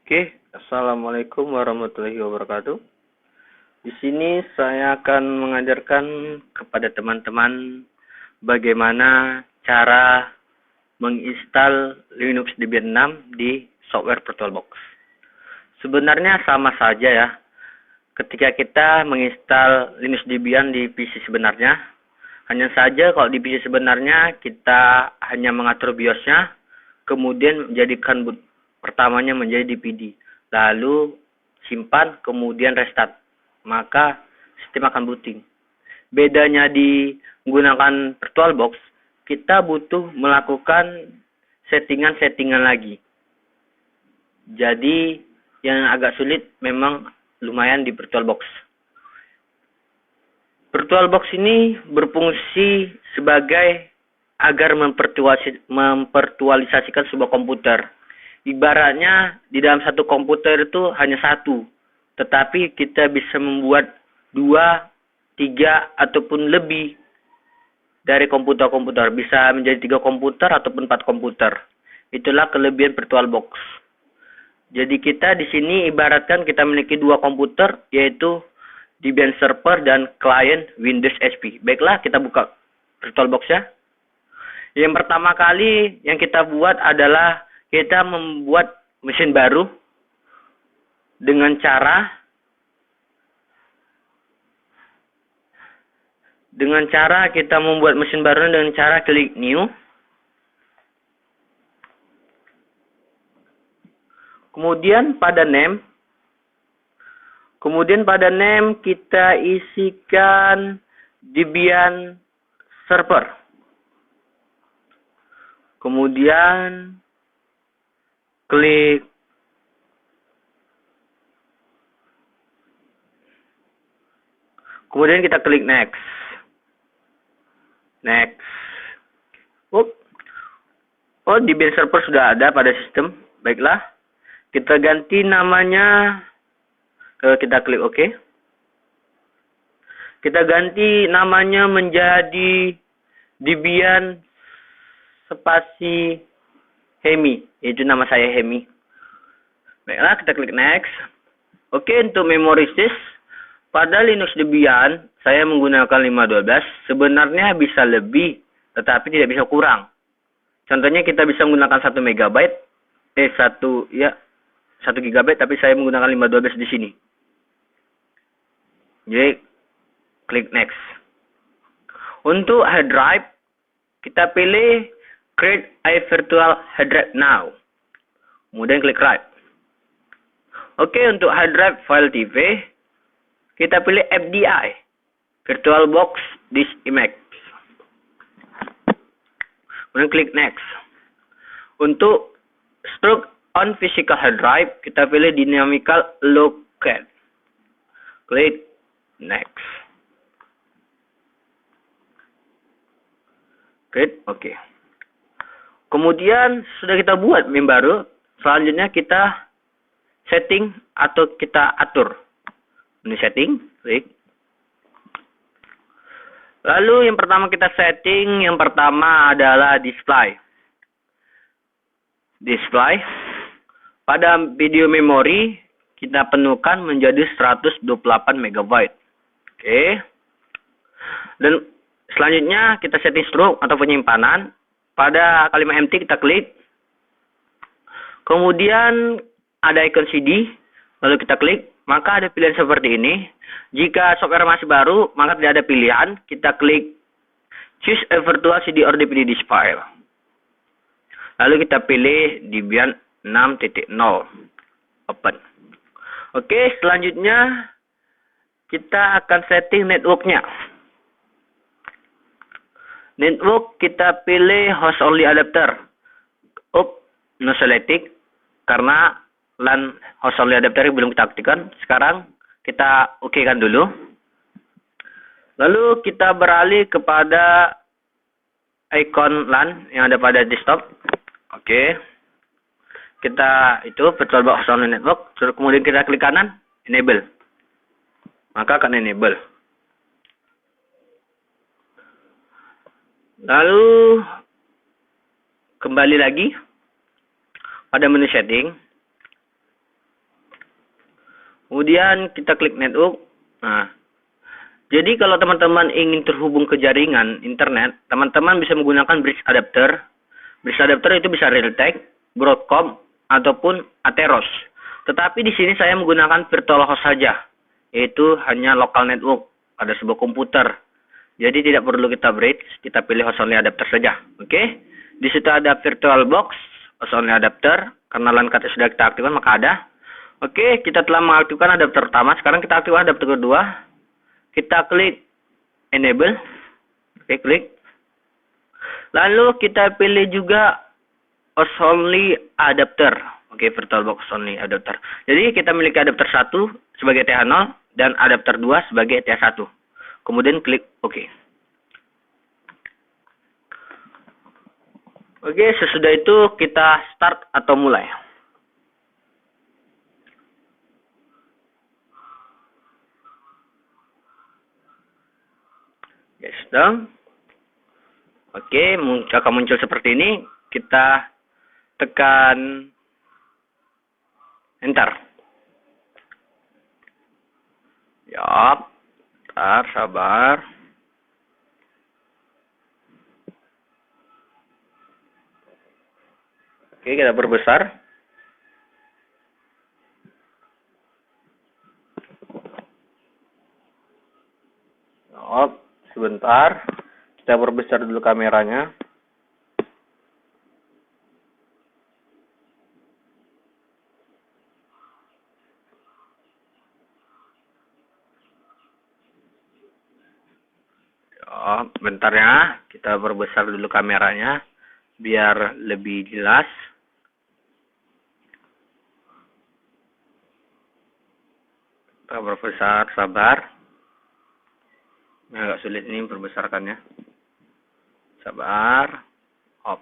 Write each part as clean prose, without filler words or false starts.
Oke, Assalamualaikum warahmatullahi wabarakatuh. Di sini saya akan mengajarkan kepada teman-teman bagaimana cara menginstal Linux Debian 6 di software VirtualBox. Sebenarnya sama saja ya. Ketika kita menginstal Linux Debian di PC sebenarnya, hanya saja kalau di PC sebenarnya kita hanya mengatur BIOS-nya, kemudian menjadikan boot pertamanya menjadi DPD, lalu simpan, kemudian restart, maka sistem akan booting. Bedanya di menggunakan VirtualBox, kita butuh melakukan settingan-settingan lagi. Jadi yang agak sulit memang lumayan di VirtualBox. VirtualBox ini berfungsi sebagai agar mempertualisasikan sebuah komputer. Ibaratnya di dalam satu komputer itu hanya satu, tetapi kita bisa membuat 2, 3, ataupun lebih dari komputer-komputer. Bisa menjadi 3 komputer ataupun 4 komputer. Itulah kelebihan VirtualBox. Jadi kita di sini ibaratkan kita memiliki 2 komputer, yaitu Debian Server dan client Windows XP. Baiklah, kita buka VirtualBox ya. Yang pertama kali yang kita buat adalah kita membuat mesin baru dengan cara kita membuat mesin baru dengan cara klik new. Kemudian pada name kita isikan Debian Server. Kemudian klik kita klik next. Debian Server sudah ada pada sistem. Baiklah, kita ganti namanya. Kita klik OK. Kita ganti namanya menjadi Debian spasi Hemi. Itu nama saya Hemi. Baiklah, kita klik next. Oke, untuk memory disk pada Linux Debian saya menggunakan 512. Sebenarnya bisa lebih, tetapi tidak bisa kurang. Contohnya kita bisa menggunakan 1 MB, 1 GB, tapi saya menggunakan 512 di sini. Jadi klik next. Untuk hard drive kita pilih create a virtual hard drive now. Kemudian klik right. Oke, untuk hard drive file TV kita pilih FDI, VirtualBox Disk Image. Kemudian klik next. Untuk stroke on physical hard drive kita pilih dynamical locate. Klik next. Klik OK. Kemudian sudah kita buat MIM baru. Selanjutnya kita setting atau kita atur. Ini setting, klik. Lalu yang pertama kita setting, yang pertama adalah display. Pada video memori kita penuhkan menjadi 128 MB. Oke. Dan selanjutnya kita setting stroke atau penyimpanan. Pada kalimat empty kita klik. Kemudian ada icon CD, lalu kita klik, maka ada pilihan seperti ini. Jika software masih baru, maka tidak ada pilihan. Kita klik choose a virtual CD or DVD disk file. Lalu kita pilih Debian 6.0 open. Oke, selanjutnya kita akan setting networknya. Network kita pilih host only adapter. No selected karena LAN host only adapter belum kita aktifkan. Sekarang kita oke kan dulu. Lalu kita beralih kepada icon LAN yang ada pada desktop. Oke. Kita itu VirtualBox host only network. Kemudian kita klik kanan, enable. Maka akan enable. Lalu kembali lagi pada menu setting. Kemudian kita klik network. Nah, jadi kalau teman-teman ingin terhubung ke jaringan internet, teman-teman bisa menggunakan bridge adapter. Bridge adapter itu bisa Realtek, Broadcom, ataupun Atheros. Tetapi di sini saya menggunakan virtual host saja, yaitu hanya local network pada sebuah komputer. Jadi tidak perlu kita bridge, kita pilih host only adapter saja. Oke. Di situ ada virtual box, host only adapter, karena LAN card sudah kita aktifkan maka ada. Oke, kita telah mengaktifkan adapter pertama, sekarang kita aktifkan adapter kedua. Kita klik enable. Oke, klik. Lalu kita pilih juga host only adapter. Oke, virtual box only adapter. Jadi kita memiliki adapter 1 sebagai TH0 dan adapter 2 sebagai TH1. Kemudian klik OK. Oke, sesudah itu kita start atau mulai. Oke, sudah. Oke, akan muncul seperti ini. Kita tekan enter. Yap, sabar. Oke, kita perbesar. Yap, sebentar. Kita perbesar dulu kameranya. Bentar ya, kita perbesar dulu kameranya biar lebih jelas. Kita perbesar, sabar. Ini agak sulit nih perbesarkannya. Sabar. Op.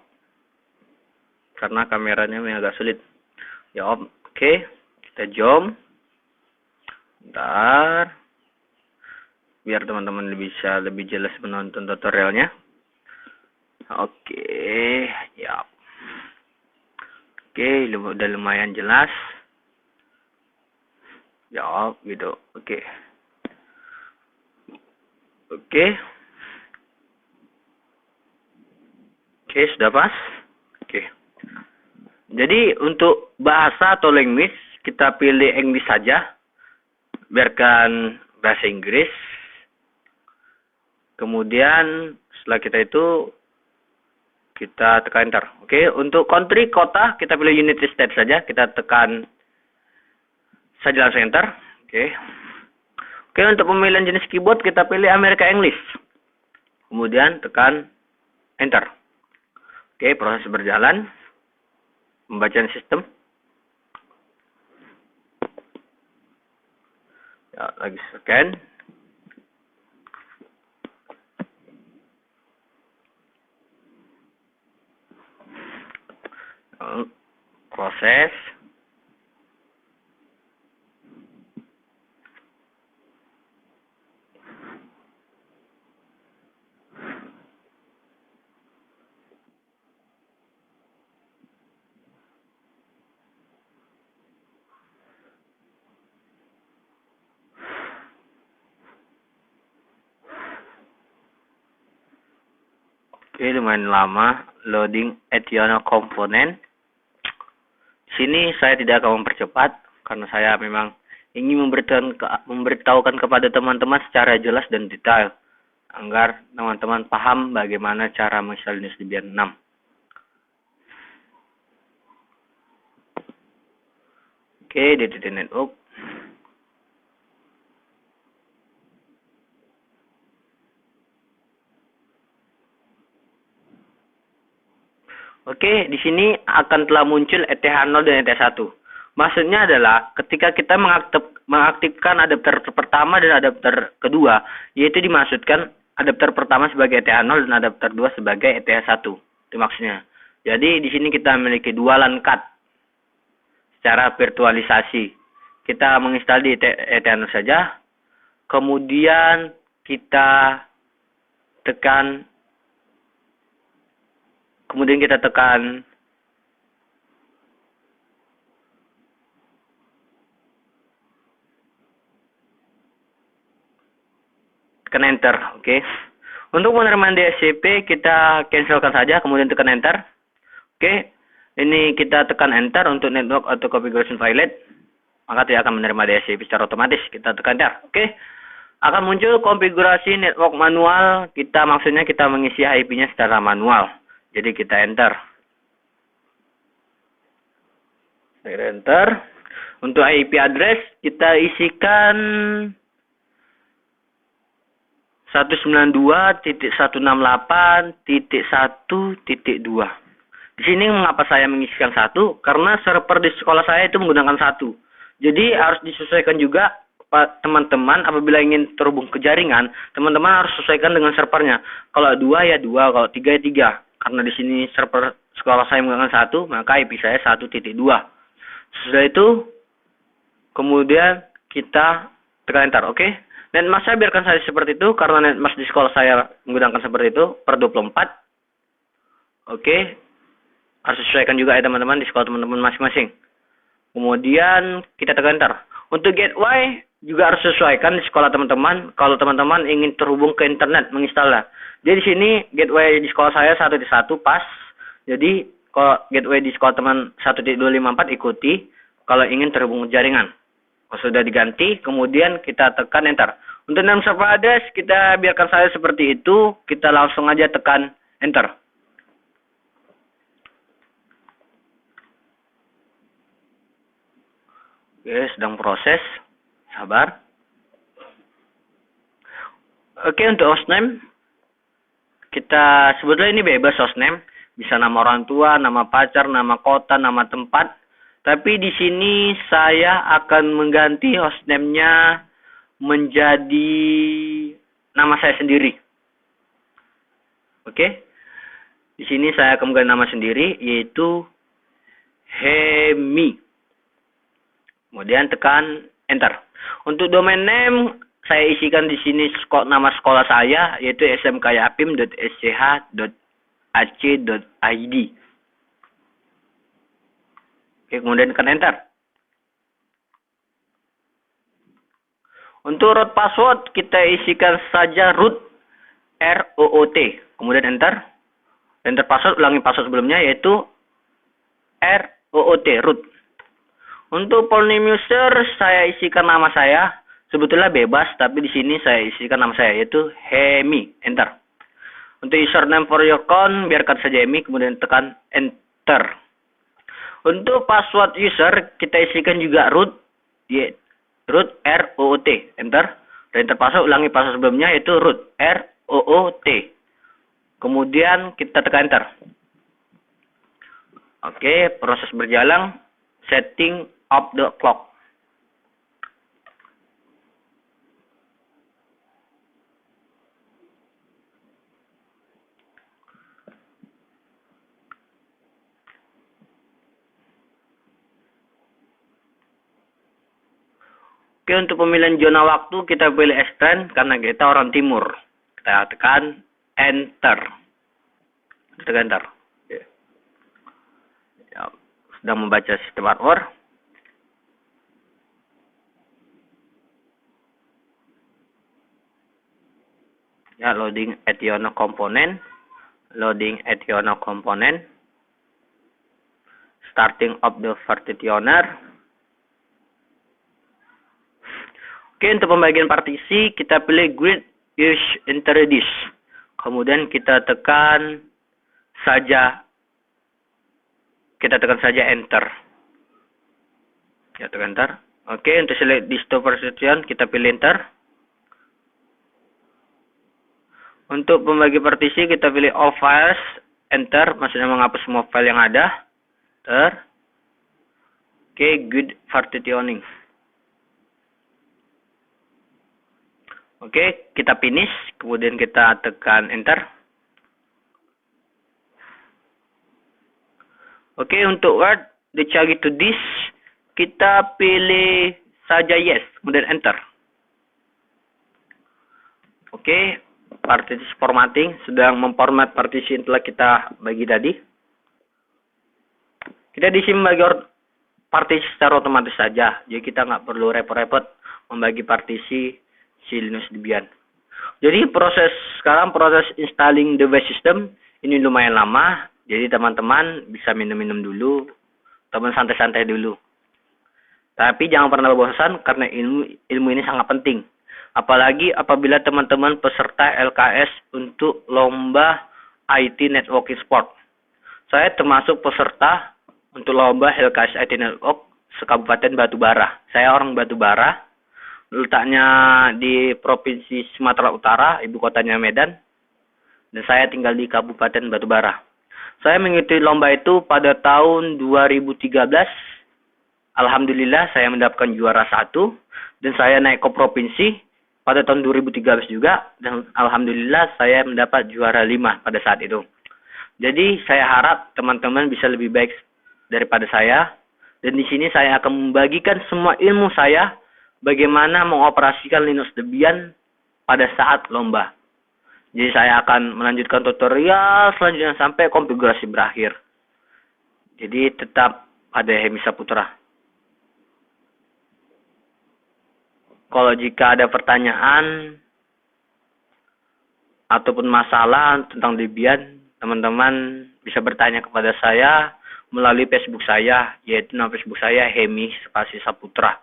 Karena kameranya agak sulit. Ya, oke. Kita zoom. Bentar. Biar teman-teman bisa lebih jelas menonton tutorialnya. Oke, ya. Oke, udah lumayan jelas. Ya, gitu. Oke. Oke. Oke, sudah pas. Oke. Jadi untuk bahasa atau language kita pilih English saja. Biarkan bahasa Inggris. Kemudian setelah kita itu kita tekan enter. Oke, untuk country kota kita pilih United States saja. Kita tekan saja langsung enter. Oke. Oke, untuk pemilihan jenis keyboard kita pilih America English. Kemudian tekan enter. Oke, proses berjalan. Pembacaan sistem. Ya, lagi scan. Proses. Oke, lumayan lama loading Adreno component. Sini saya tidak akan mempercepat karena saya memang ingin memberitahukan kepada teman-teman secara jelas dan detail agar teman-teman paham bagaimana cara menginstal Linux Debian 6. Oke, DDD Network. Oke, di sini akan telah muncul ETH0 dan ETH1. Maksudnya adalah ketika kita mengaktifkan adapter pertama dan adapter kedua, yaitu dimaksudkan adapter pertama sebagai ETH0 dan adapter 2 sebagai ETH1. Itu maksudnya. Jadi di sini kita memiliki dua LAN card secara virtualisasi. Kita menginstal di ETH0 saja. Kemudian kita tekan tekan enter. Oke. Untuk penerimaan DHCP kita cancelkan saja, kemudian tekan enter. Oke. Ini kita tekan enter untuk network atau configuration file, maka tidak akan menerima DHCP secara otomatis. Kita tekan enter. Oke. Akan muncul konfigurasi network manual. Maksudnya kita mengisi IP-nya secara manual. Jadi kita enter. Enter. Untuk IP address kita isikan 192.168.1.2. Di sini mengapa saya mengisikan 1? Karena server di sekolah saya itu menggunakan 1. Jadi harus disesuaikan juga teman-teman apabila ingin terhubung ke jaringan, teman-teman harus sesuaikan dengan servernya. Kalau 2 ya 2, kalau 3 ya 3. Karena di sini server sekolah saya menggunakan 1, maka IP saya 1.2. Sesudah itu kemudian kita tekan enter, oke? Netmask saya biarkan saya seperti itu karena netmask di sekolah saya menggunakan seperti itu per 24. Oke. Harus sesuaikan juga ya teman-teman di sekolah teman-teman masing-masing. Kemudian kita tekan enter. Untuk gateway juga harus sesuaikan di sekolah teman-teman. Kalau teman-teman ingin terhubung ke internet menginstalnya. Jadi di sini gateway di sekolah saya 1.1 pas. Jadi kalau gateway di sekolah teman 1.254 ikuti kalau ingin terhubung ke jaringan. Kalau sudah diganti, kemudian kita tekan enter. Untuk name server address kita biarkan saya seperti itu. Kita langsung aja tekan enter. Oke, sedang proses. Sabar. Oke, untuk hostname. Kita sebetulnya ini bebas hostname. Bisa nama orang tua, nama pacar, nama kota, nama tempat. Tapi di sini saya akan mengganti hostname-nya menjadi nama saya sendiri. Oke. Di sini saya akan mengganti nama sendiri yaitu Hemi. Kemudian tekan enter. Untuk domain name saya isikan di sini nama sekolah saya yaitu smkyapim.sch.ac.id. Oke, kemudian tekan enter. Untuk root password kita isikan saja root ROOT. Kemudian enter. Enter password, ulangi password sebelumnya yaitu ROOT root. Untuk full name user saya isikan nama saya. Sebetulnya bebas, tapi di sini saya isikan nama saya yaitu Hemi. Enter. Untuk username for your account biarkan saja Hemi, kemudian tekan enter. Untuk password user kita isikan juga root ROOT. Enter. Dan enter password, ulangi password sebelumnya yaitu root ROOT. Kemudian kita tekan enter. Oke, proses berjalan. Setting of the clock. Oke, untuk pemilihan zona waktu kita pilih Eastern karena kita orang timur. Kita tekan enter. Tekan enter. Ya, sedang membaca sistem hardware. Ya, loading Etiono component. Loading Etiono component. Starting of the partitioner. Oke, untuk pembagian partisi kita pilih grid use introduce. Kemudian kita tekan saja enter. Ya, tekan enter. Oke, untuk select distro partition kita pilih enter. Untuk pembagi partisi kita pilih all files, enter, maksudnya menghapus semua file yang ada. Enter. Oke, grid partitioning. Oke, kita finish, kemudian kita tekan enter. Oke, untuk Word, dicari to this, kita pilih saja yes, kemudian enter. Oke, partisi formatting, sedang memformat partisi yang telah kita bagi tadi. Kita di sini membagi partisi secara otomatis saja, jadi kita nggak perlu repot-repot membagi partisi si Linux Debian. Jadi proses installing device system ini lumayan lama. Jadi teman-teman bisa minum-minum dulu, teman santai-santai dulu. Tapi jangan pernah bosan karena ilmu ini sangat penting. Apalagi apabila teman-teman peserta LKS untuk lomba IT Networking Sport. Saya termasuk peserta untuk lomba LKS IT Network se-Kabupaten Batubara. Saya orang Batubara, letaknya di Provinsi Sumatera Utara, ibu kotanya Medan, dan saya tinggal di Kabupaten Batubara. Saya mengikuti lomba itu pada tahun 2013. Alhamdulillah saya mendapatkan juara 1 dan saya naik ke provinsi pada tahun 2013 juga dan alhamdulillah saya mendapat juara 5 pada saat itu. Jadi saya harap teman-teman bisa lebih baik daripada saya dan di sini saya akan membagikan semua ilmu saya bagaimana mengoperasikan Linux Debian pada saat lomba. Jadi saya akan melanjutkan tutorial selanjutnya sampai konfigurasi berakhir. Jadi tetap pada Hemi Saputra. Kalau jika ada pertanyaan ataupun masalah tentang Debian, teman-teman bisa bertanya kepada saya melalui Facebook saya, yaitu nama Facebook saya Hemi Spasi Saputra.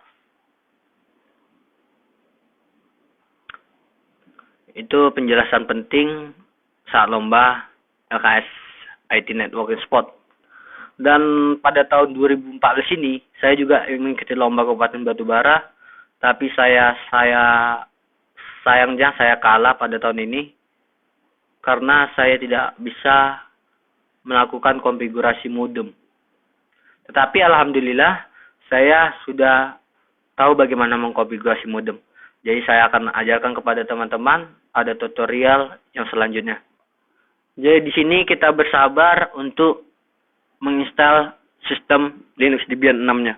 Itu penjelasan penting saat lomba LKS IT Networking Sport. Dan pada tahun 2014 ini, saya juga mengikuti lomba Kabupaten Batubara. Tapi sayangnya saya kalah pada tahun ini karena saya tidak bisa melakukan konfigurasi modem. Tetapi alhamdulillah saya sudah tahu bagaimana mengkonfigurasi modem. Jadi saya akan ajarkan kepada teman-teman ada tutorial yang selanjutnya. Jadi di sini kita bersabar untuk menginstal sistem Linux Debian 6-nya.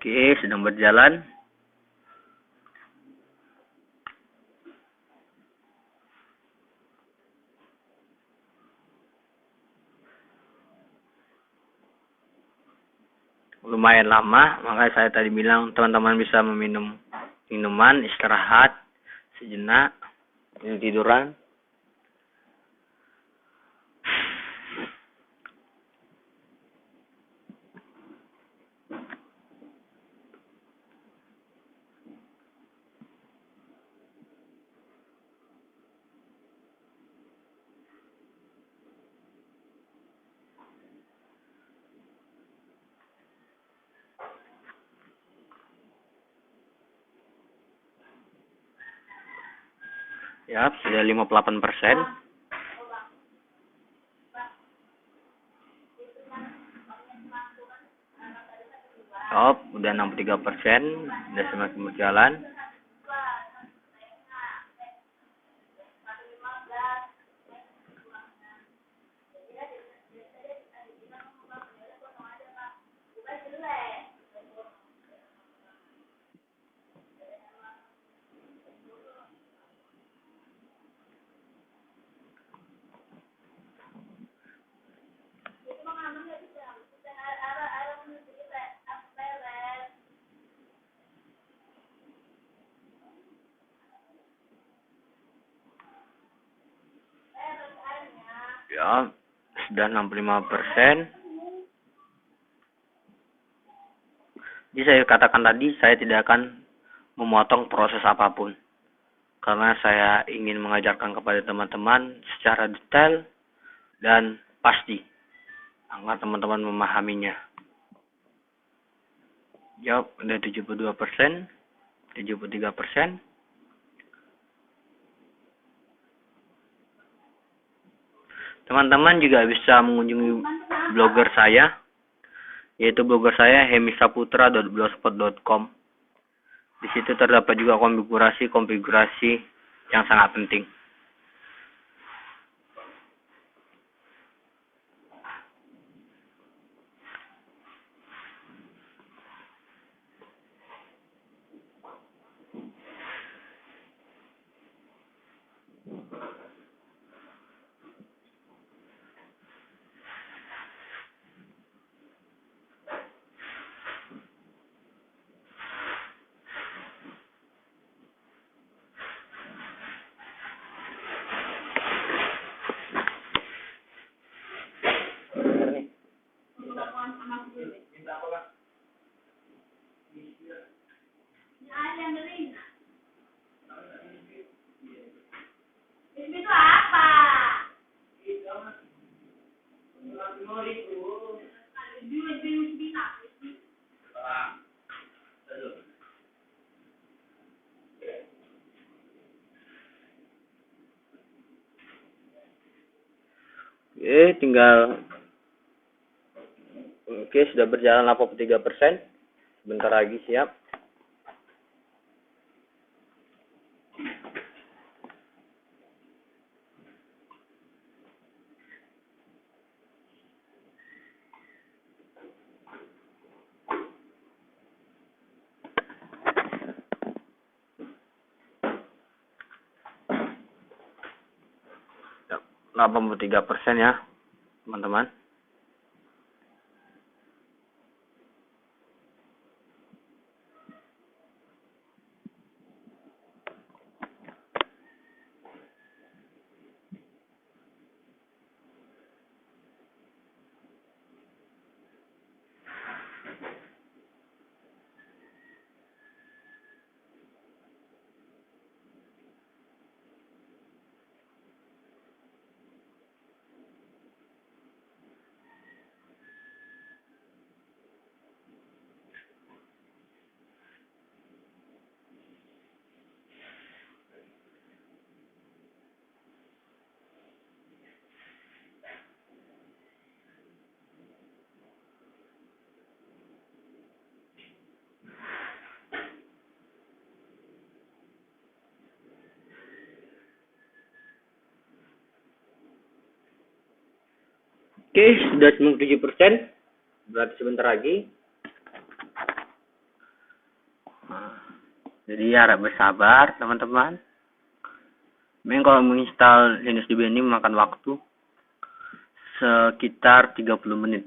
Oke, sedang berjalan. Lumayan lama, makanya saya tadi bilang teman-teman bisa meminum minuman, istirahat sejenak, tiduran. Ya, sudah 58%. Oh, udah 63%, udah semakin berjalan. Ya, sudah 65%. Jadi saya katakan tadi, saya tidak akan memotong proses apapun. Karena saya ingin mengajarkan kepada teman-teman secara detail dan pasti. Agar teman-teman memahaminya. Ya, udah 72%, 73%. Teman-teman juga bisa mengunjungi blogger saya, yaitu blogger saya hemisaputra.blogspot.com. Di situ terdapat juga konfigurasi yang sangat penting. Tinggal sudah berjalan 83%. Sebentar lagi siap. Ya, 83% ya, teman-teman. Sudah 97%. Berarti sebentar lagi. Jadi harap bersabar, teman-teman. Memang kalau menginstal Linux DB ini memakan waktu sekitar 30 menit.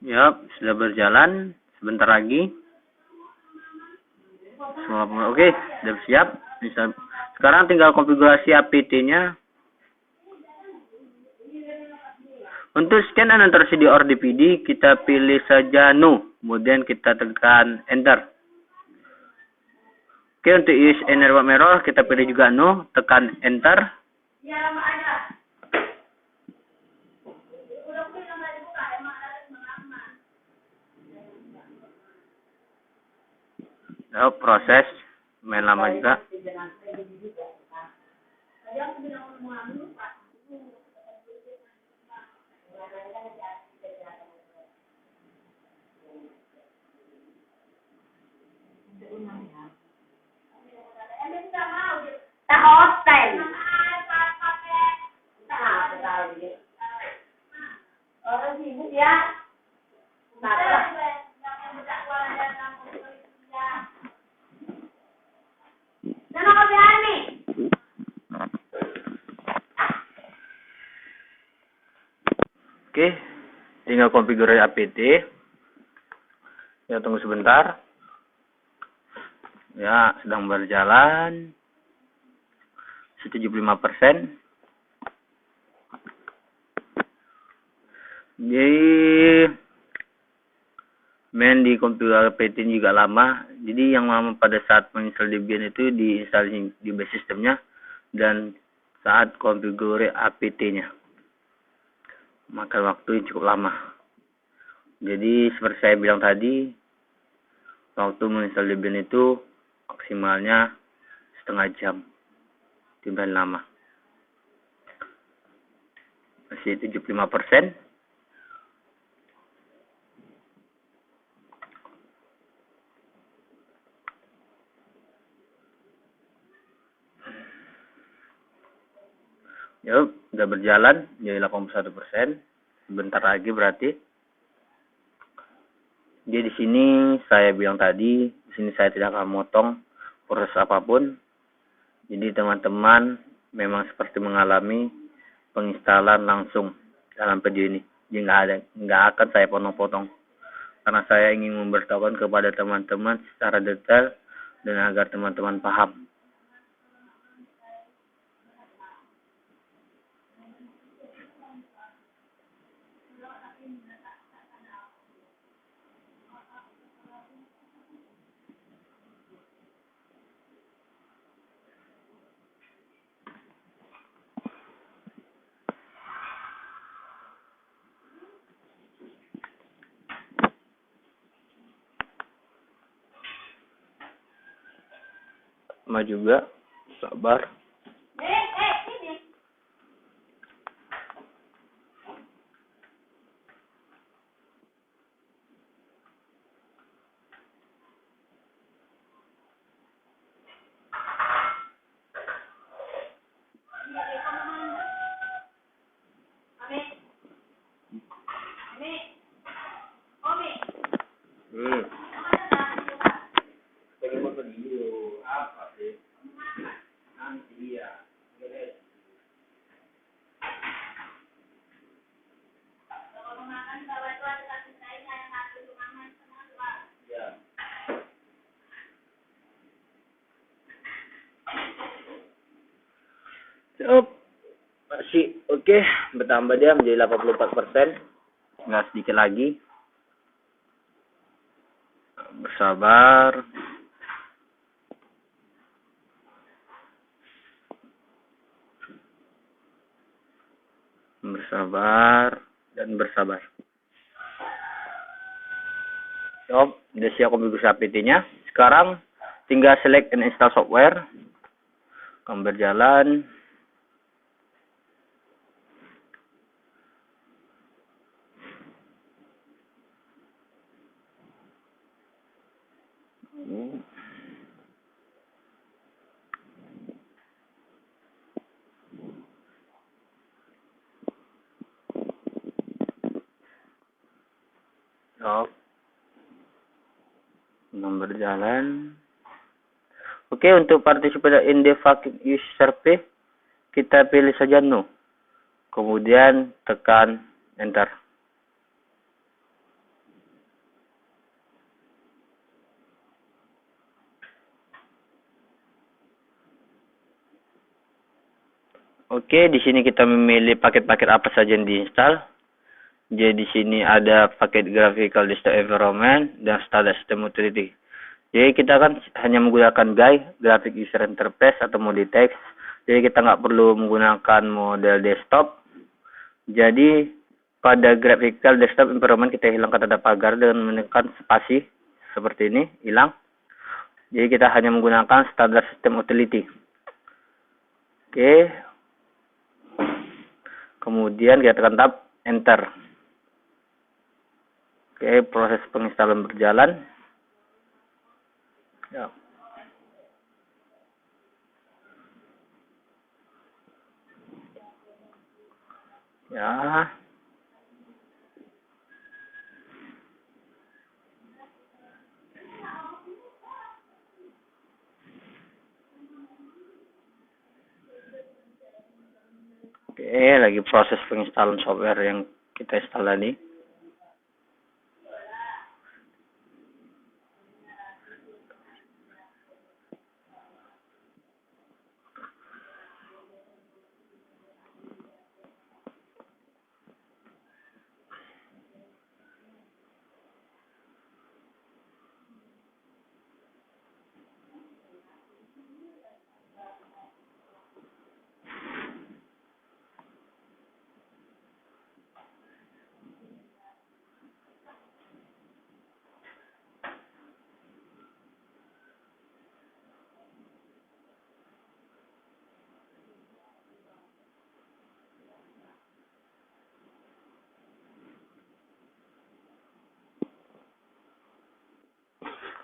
Yap, sudah berjalan. Sebentar lagi. Oke, sudah siap. Sekarang tinggal konfigurasi apt-nya. Untuk scan and enter CD or DVD, kita pilih saja no. Kemudian kita tekan enter. Oke, untuk use environment mirror, kita pilih juga no. Tekan enter. Proses main lama juga. Orang sibuk ya. Oke, tinggal konfigurasi apt. Ya, tunggu sebentar. Ya, sedang berjalan. 75%. Jadi main di komputer apt juga lama. Jadi yang lama pada saat menginstal Debian itu diinstal di base sistemnya dan saat konfigurasi apt-nya. Makan waktu yang cukup lama. Jadi seperti saya bilang tadi, waktu menginstal Debian itu maksimalnya setengah jam. Tidak lama. Masih 75%. Yuk, udah berjalan jadi 81%. Sebentar lagi berarti. Jadi di sini saya bilang tadi, di sini saya tidak akan memotong proses apapun. Jadi teman-teman memang seperti mengalami penginstalan langsung dalam video ini. Jadi nggak akan saya potong-potong. karena saya ingin memberitahukan kepada teman-teman secara detail dan agar teman-teman paham. Sama juga, sabar. Masih oke, bertambah dia menjadi 84%. Nggak sedikit lagi. Bersabar. Bersabar dan bersabar. Udah siap konfigurasi APT-nya. Sekarang tinggal select and install software. Akan berjalan. Berjalan. Oke, untuk participate in the fucking user survey, kita pilih saja no. Kemudian tekan enter. Oke, di sini kita memilih paket-paket apa saja yang diinstal. Jadi di sini ada paket graphical desktop environment dan standard system utility. Jadi kita kan hanya menggunakan GUI, graphic user interface atau mode text. Jadi kita nggak perlu menggunakan model desktop. Jadi pada graphical desktop environment kita hilangkan tanda pagar dengan menekan spasi seperti ini, hilang. Jadi kita hanya menggunakan standard system utility. Oke. Kemudian kita tekan tab enter. Oke, proses penginstalan berjalan. Ya. Ya. Oke, lagi proses penginstalan software yang kita install tadi.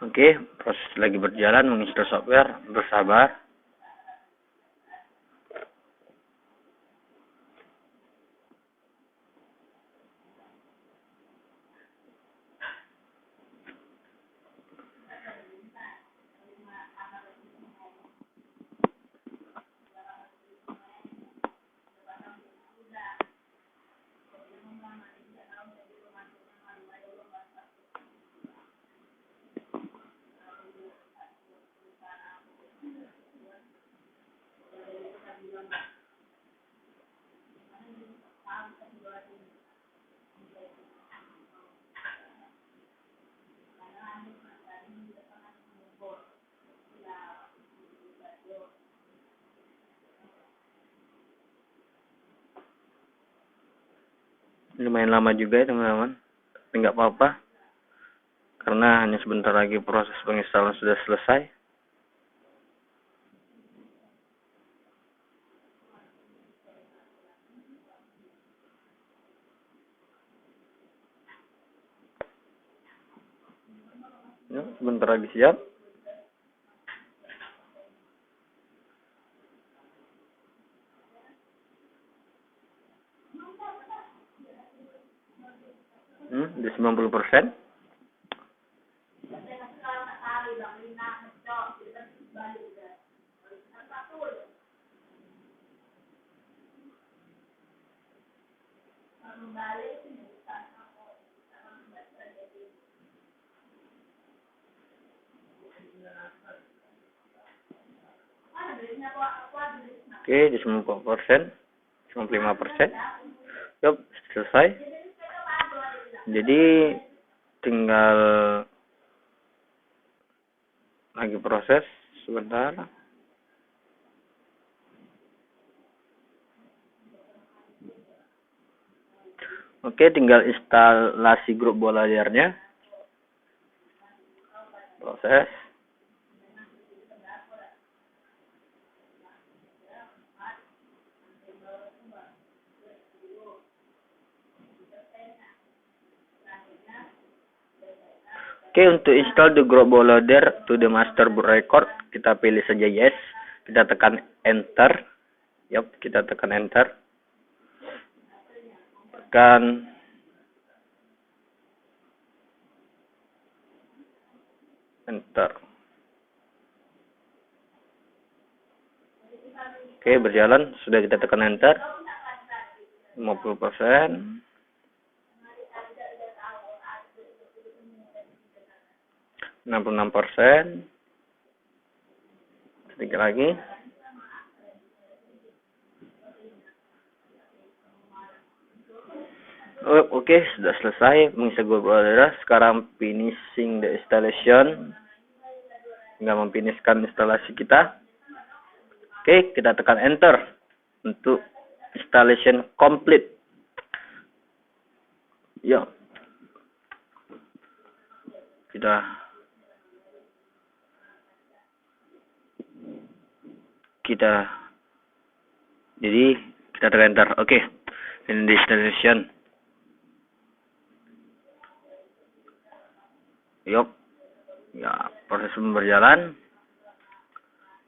Oke, proses lagi berjalan menginstal software, bersabar. Lumayan lama juga ya teman-teman, tapi nggak apa-apa karena hanya sebentar lagi proses penginstalan sudah selesai. Ya, sebentar lagi siap. Udah 90%. Oke, di 90%, 95%. Yup, selesai. Jadi tinggal lagi proses sebentar. Oke, tinggal instalasi grup bola liarnya. Proses. Oke, untuk install the group bola loader to the master boot record, kita pilih saja yes. Kita tekan enter. Yup, kita tekan enter. Tekan enter. Oke, berjalan. Sudah kita tekan enter. 50%. 66%. Sedikit lagi. Oke, sudah selesai mengisi grup bola. Sekarang finishing the installation. Tinggal memfinishkan instalasi kita. Oke, kita tekan enter untuk installation complete. Ya. Jadi kita tekan enter. Oke. Ini di installation. Yup. Ya, proses berjalan.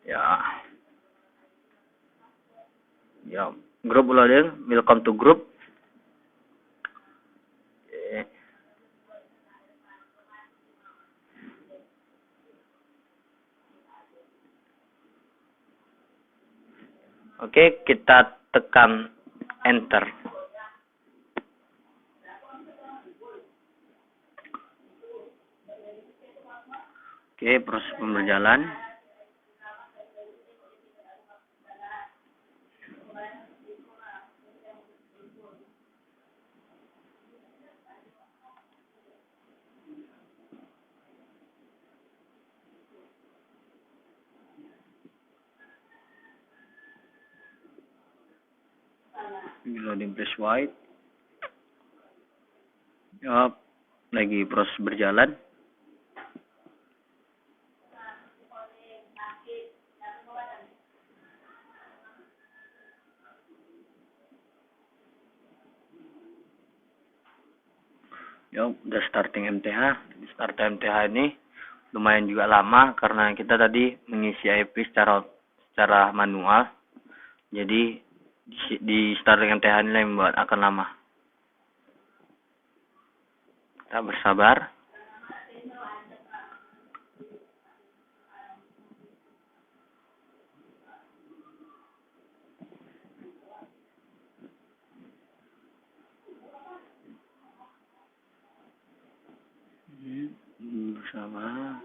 Ya. Group loading. Welcome to group. Oke, kita tekan enter. Oke, proses berjalan. Loading press white. Yup, lagi proses berjalan. Yup, udah starting MTH. Start MTH ini lumayan juga lama karena kita tadi mengisi IP secara manual. Jadi di starting MTH ini yang membuat akan lama. Kita bersabar. Bersabar.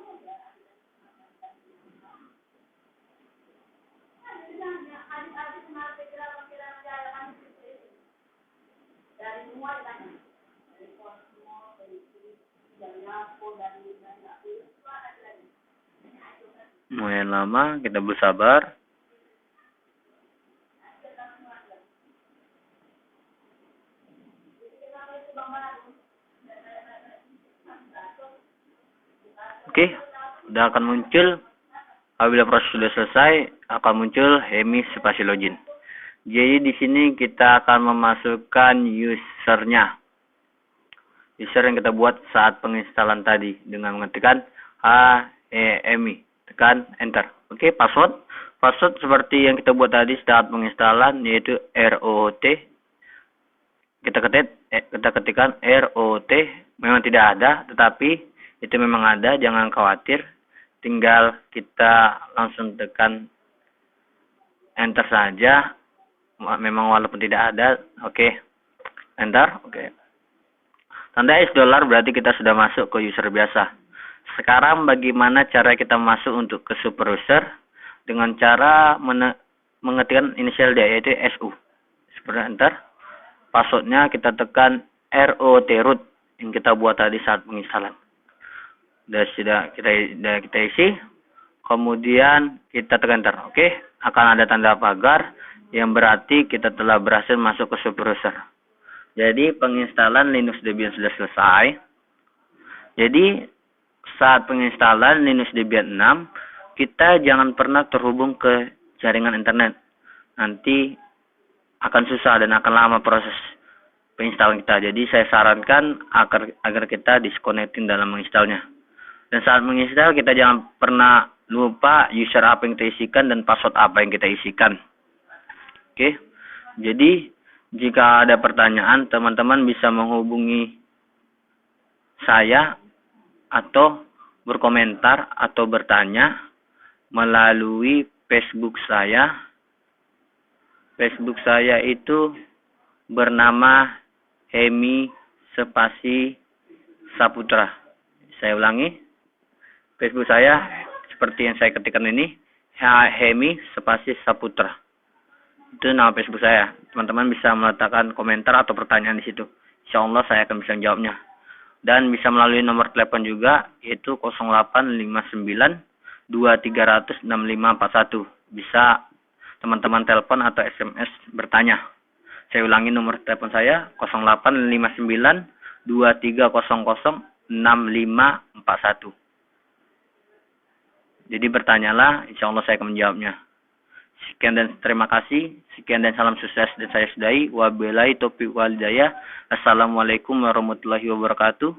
Lumayan lama, kita bersabar. Oke, udah akan muncul. Apabila proses sudah selesai, akan muncul Hemi spasi login. Jadi di sini kita akan memasukkan usernya. User yang kita buat saat penginstalan tadi dengan mengetikkan HEMI. Tekan enter. Oke, password. Password seperti yang kita buat tadi saat penginstalan, yaitu ROT. Kita ketikkan ROT. Memang tidak ada, tetapi itu memang ada, jangan khawatir. Tinggal kita langsung tekan enter saja. Memang walaupun tidak ada. Oke. Enter. Oke. Tanda $, berarti kita sudah masuk ke user biasa. Sekarang bagaimana cara kita masuk untuk ke super user? Dengan cara mengetikkan inisial dia, yaitu SU. Seperti enter. Passwordnya kita tekan ROT root yang kita buat tadi saat penginstalan. Sudah kita isi. Kemudian kita tekan enter. Oke. Akan ada tanda pagar yang berarti kita telah berhasil masuk ke super user. Jadi penginstalan Linux Debian sudah selesai. Jadi saat penginstalan Linux Debian 6, kita jangan pernah terhubung ke jaringan internet. Nanti akan susah dan akan lama proses penginstalan kita. Jadi saya sarankan agar kita disconnecting dalam menginstalnya. Dan saat menginstal kita jangan pernah lupa user apa yang kita isikan dan password apa yang kita isikan. Oke. Jadi jika ada pertanyaan, teman-teman bisa menghubungi saya atau berkomentar atau bertanya melalui Facebook saya. Facebook saya itu bernama Hemi spasi Saputra. Saya ulangi. Facebook saya seperti yang saya ketikkan ini, Hemi spasi Saputra. Itu nama Facebook saya. Teman-teman bisa meletakkan komentar atau pertanyaan di situ. Insya Allah saya akan bisa menjawabnya. Dan bisa melalui nomor telepon juga, yaitu 0859 2300 6541. Bisa teman-teman telepon atau SMS bertanya. Saya ulangi nomor telepon saya, 0859 2300 6541. Jadi bertanyalah, insya Allah saya akan menjawabnya. Sekian dan terima kasih. Sekian dan salam sukses dan saya sudahi. Wabillahi taufiq wal hidayah. Assalamualaikum warahmatullahi wabarakatuh.